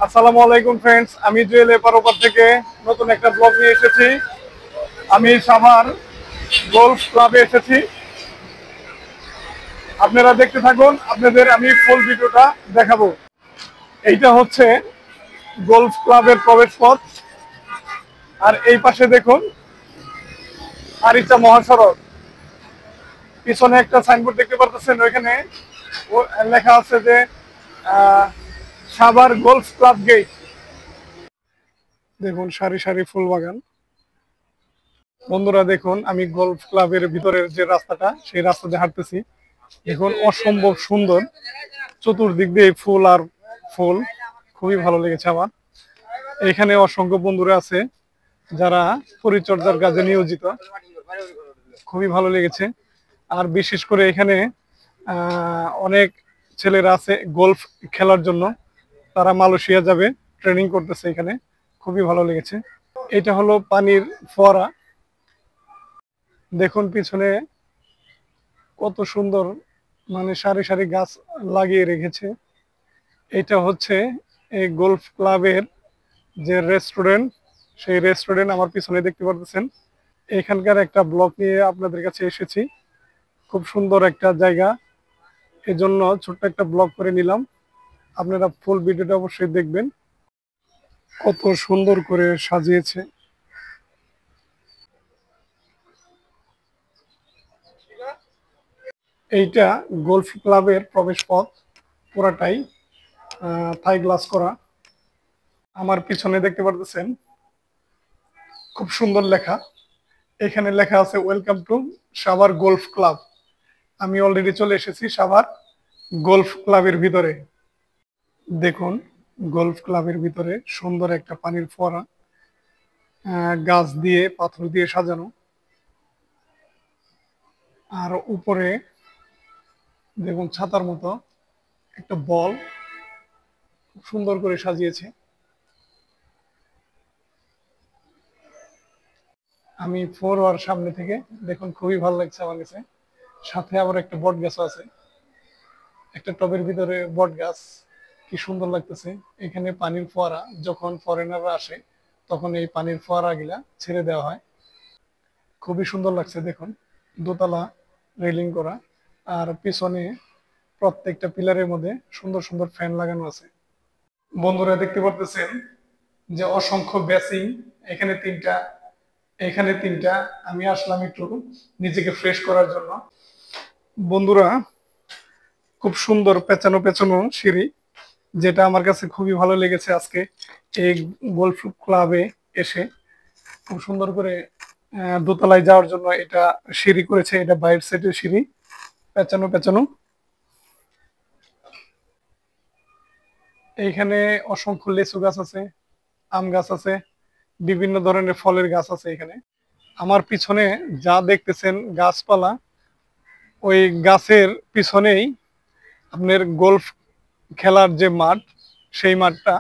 আসসালামু আলাইকুম ফ্রেন্ডস, আমি জুয়েল এপারোপার থেকে নতুন একটা ব্লগ নিয়ে এসেছি। আমি সাভার গোলফ ক্লাবে এসেছি। আপনারা দেখতে থাকুন, আপনাদের আমি ফুল ভিডিওটা দেখাবো। এইটা হচ্ছে গোলফ ক্লাবের প্রবেশ পথ। আর এই পাশে দেখুন আরিচা মহাসড়ক। পিছনে একটা সাইনবোর্ড দেখতে পারতেছেন, ওইখানে লেখা আছে যে সাভার গোলফ ক্লাব গেট। দেখুন সারি সারি ফুল বাগান। বন্ধুরা দেখুন, আমি গলফ ক্লাবের ভিতরের যে রাস্তাটা, সেই রাস্তা দিয়ে হাঁটতেছি। দেখুন অসম্ভব সুন্দর, চতুর্দিক দিয়ে ফুল আর ফুল। খুবই ভালো লেগেছে আমার। এখানে অসংখ্য বন্ধুরা আছে যারা পরিচর্যার কাজে নিয়োজিত। খুবই ভালো লেগেছে। আর বিশেষ করে এখানে অনেক ছেলেরা আছে গলফ খেলার জন্য। তারা মালয়েশিয়া যাবে, ট্রেনিং করতেছে এখানে। খুবই ভালো লেগেছে। এটা হলো পানির ফোয়ারা। দেখুন পিছনে কত সুন্দর, মানে সারি সারি গাছ লাগিয়ে রেখেছে। এটা হচ্ছে এই গোলফ ক্লাবের যে রেস্টুরেন্ট, সেই রেস্টুরেন্ট আমার পিছনে দেখতে পাচ্ছেন। এখানকার একটা ব্লগ নিয়ে আপনাদের কাছে এসেছি। খুব সুন্দর একটা জায়গা, এজন্য ছোট্ট একটা ব্লগ করে নিলাম। আপনারা ফুল ভিডিওটা অবশ্যই দেখবেন। কত সুন্দর করে সাজিয়েছে। এইটা গোলফ ক্লাবের প্রবেশ পথ, পুরাটাই থাই গ্লাস করা। আমার পিছনে দেখতে পারতেছেন খুব সুন্দর লেখা। এখানে লেখা আছে welcome to Savar golf club. আমি অলরেডি চলে এসেছি সাভার গোলফ ক্লাবের ভিতরে। দেখুন গোলফ ক্লাবের ভিতরে সুন্দর একটা পানির ফোয়ারা, গাছ দিয়ে পাথর দিয়ে সাজানো। আর উপরে দেখুন ছাতার মতো একটা বল খুব সুন্দর করে সাজিয়েছে। আমি ফোয়ারার সামনে থেকে দেখুন খুবই ভালো লাগছে আমার কাছে। সাথে আবার একটা বট গাছও আছে, একটা টবের ভিতরে বট গাছ। কি সুন্দর লাগতেছে। এখানে পানির ফোয়ারা, যখন ফরেনাররা আসে তখন এই পানির ফোয়ারা গুলা ছেড়ে দেওয়া হয়। খুবই সুন্দর লাগছে দেখুন, দোতলা রেলিং করা। আর পিছনে প্রত্যেকটা পিলারের মধ্যে সুন্দর সুন্দর ফ্যান লাগানো আছে। বন্ধুরা দেখতে পারতেছেন যে অসংখ্য বেসিং, এখানে তিনটা, এখানে তিনটা। আমি আসলাম একটু নিজেকে ফ্রেশ করার জন্য। বন্ধুরা খুব সুন্দর পেঁচানো পেঁচানো সিঁড়ি, যেটা আমার কাছে খুবই ভালো লেগেছে আজকে এই গোলফ ক্লাবে এসে। খুব সুন্দর করে দোতলায় যাওয়ার জন্য এটা সিঁড়ি করেছে। এটা বাইরের সাইডের সিঁড়ি, পেঁচানো পেঁচানো। এইখানে অসংখ্য লেচু গাছ আছে, আম গাছ আছে, বিভিন্ন ধরনের ফলের গাছ আছে এখানে। আমার পিছনে যা দেখতেছেন গাছপালা, ওই গাছের পিছনেই আপনার গোলফ খেলার যে মাঠ, সেই মাঠটা।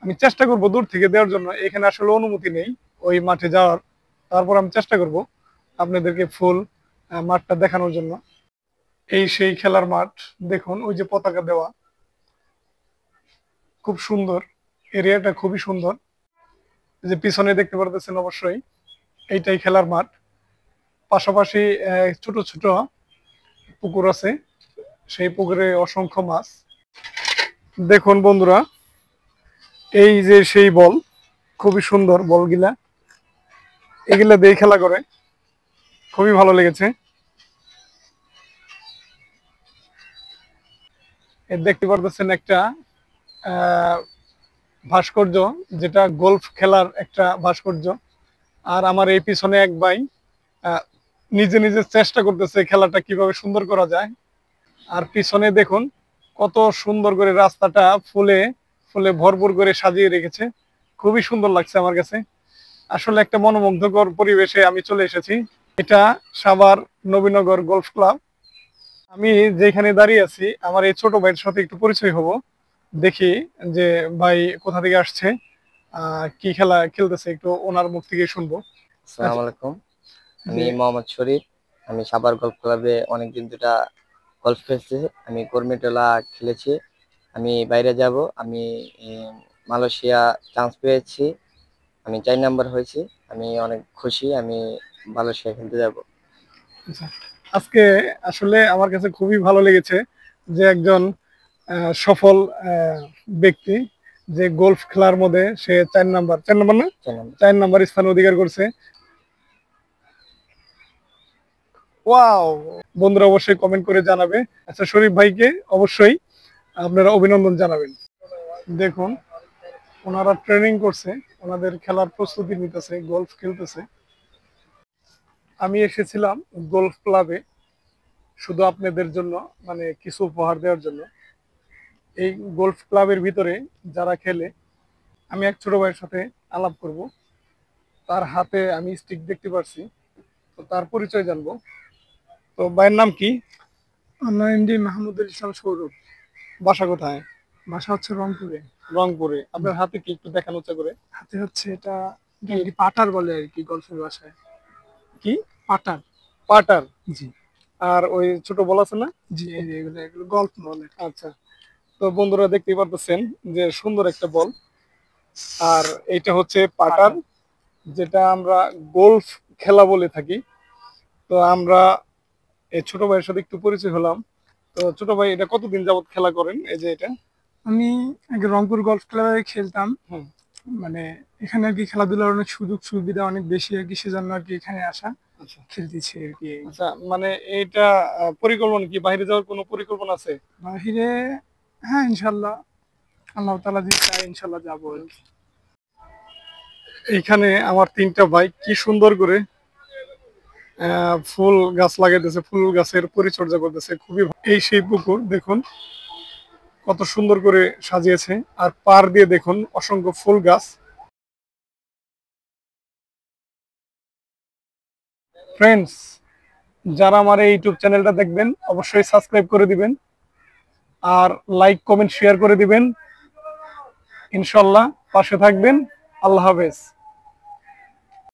আমি চেষ্টা করব দূর থেকে দেওয়ার জন্য, এখানে আসলে অনুমতি নেই ওই মাঠে যাওয়ার। তারপর আমি চেষ্টা করব আপনাদেরকে ফুল মাঠটা দেখানোর জন্য। এই সেই খেলার মাঠ। দেখুন ওই যে পতাকা দেওয়া, খুব সুন্দর। এরিয়াটা খুবই সুন্দর। এই যে পিছনে দেখতে পারতেছেন অবশ্যই এইটাই খেলার মাঠ। পাশাপাশি ছোট ছোট পুকুর আছে, সেই পুকুরে অসংখ্য মাছ। দেখুন বন্ধুরা, এই যে সেই বল, খুবই সুন্দর বলগুলা। এগুলা দিয়ে খেলা করে, খুবই ভালো লেগেছে। দেখতে পারতেছেন একটা আহ ভাস্কর্য, যেটা গোলফ খেলার একটা ভাস্কর্য। আর আমার এই পিছনে এক ভাই আহ, নিজে নিজে চেষ্টা করতেছে খেলাটা কিভাবে সুন্দর করা যায়। আর পিছনে দেখুন কত সুন্দর করে রাস্তাটা ফুলে ফুলে ভরপুর করে সাজিয়ে রেখেছে। খুবই সুন্দর লাগছে আমার কাছে। আসলে একটা মনোমুগ্ধকর পরিবেশে আমি চলে এসেছি। এটা সাভার নবীনগর গলফ ক্লাব। আমি যেখানে দাঁড়িয়ে আছি, আমার এই ছোট ভাইয়ের সাথে একটু পরিচয় হব। দেখি যে ভাই কোথা থেকে আসছে, কি খেলা খেলতেছে, একটু ওনার মুখ থেকে শুনবো। আসসালামু আচ্ছা। আলাইকুম। আমি জি। মোহাম্মদ শরীফ। আমি সাভার গল্ফ ক্লাবে অনেকদিন দুটা গল্ফ খেলছি। আমি কর্মীটোলা খেলেছি। আমি বাইরে যাব। আমি মালয়েশিয়া চান্স পেয়েছি, আমি 4 নাম্বার হয়েছি। আমি অনেক খুশি, আমি মালয়েশিয়া খেলতে যাব। আচ্ছা, আজকে আসলে আমার কাছে খুবই ভালো লেগেছে যে একজন সফল ব্যক্তি যে গোলফ খেলার মধ্যে সে 4 নাম্বার, 4 নাম্বার না, 4 নাম্বার। 4 নাম্বার স্থান অধিকার করছে। ওয়াও! বন্ধুরা অবশ্যই কমেন্ট করে জানাবে। আচ্ছা, শরীফ ভাইকে অবশ্যই আপনারা অভিনন্দন জানাবেন। দেখুন, ওনারা ট্রেনিং করছে, ওনাদের খেলার প্রস্তুতি নিতেছে, গলফ খেলতেছে। আমি এসেছিলাম গলফ ক্লাবে শুধু আপনাদের জন্য, মানে কিছু উপহার দেওয়ার জন্য। এই গলফ ক্লাবের ভিতরে যারা খেলে, আমি এক ছোট ভাইয়ের সাথে আলাপ করব। তার হাতে আমি স্টিক দেখতে পারছি, তো তার পরিচয় জানবো। তো ভাইয়ের নাম কি? আমার এমডি মাহমুদুল ইসলাম সৌরভ। বাসা কোথায়? বাসা হচ্ছে রংপুরে। রংপুরে। আপনার হাতে কি একটু দেখানো ইচ্ছা করে? হাতে হচ্ছে এটা কি পাটার বলে আর কি গল্পের ভাষায়। কি? পাটার। পাটার। জি আর ওই ছোট বল আছে না? জি, এই যে এগুলো এগুলো গল্প বলে। আচ্ছা, তো বন্ধুরা দেখতেই পারতেছেন যে সুন্দর একটা বল। আর এইটা হচ্ছে পাটার, যেটা আমরা গোলফ খেলা বলে থাকি। তো আমরা এই ছোট ভাইয়ের সাথে একটু পরিচয় হলাম। তো ছোট ভাই, এটা কতদিন যাবত খেলা করেন, এই যে এটা? আমি আগে রংপুর গল্ফ ক্লাবে খেলতাম। হুম। মানে এখানে আর কি খেলাধুলার অনেক সুযোগ সুবিধা অনেক বেশি আর কি, সেজন্য আর কি এখানে আসা, আচ্ছা খেলতেছি আর কি। আচ্ছা, মানে এইটা পরিকল্পনা কি, বাইরে যাওয়ার কোনো পরিকল্পনা আছে? বাহিরে হ্যাঁ ইনশাল্লাহ, আল্লাহ তাআলা যদি চায় ইনশাল্লাহ যাবো আর কি। এইখানে আমার 3টা ভাই কি সুন্দর করে ফুল গাছ লাগাইতেছে, ফুল গাছের পরিচর্যা করতেছে, খুবই এই সেই পুকুর দেখুন কত সুন্দর করে সাজিয়েছে, আর পার দিয়ে দেখুন অসংখ্য ফুল গাছ। ফ্রেন্ডস, যারা আমার এই ইউটিউব চ্যানেলটা দেখবেন অবশ্যই সাবস্ক্রাইব করে দিবেন, আর লাইক কমেন্ট শেয়ার করে দিবেন। ইনশাল্লাহ পাশে থাকবেন। আল্লাহ হাফেজ।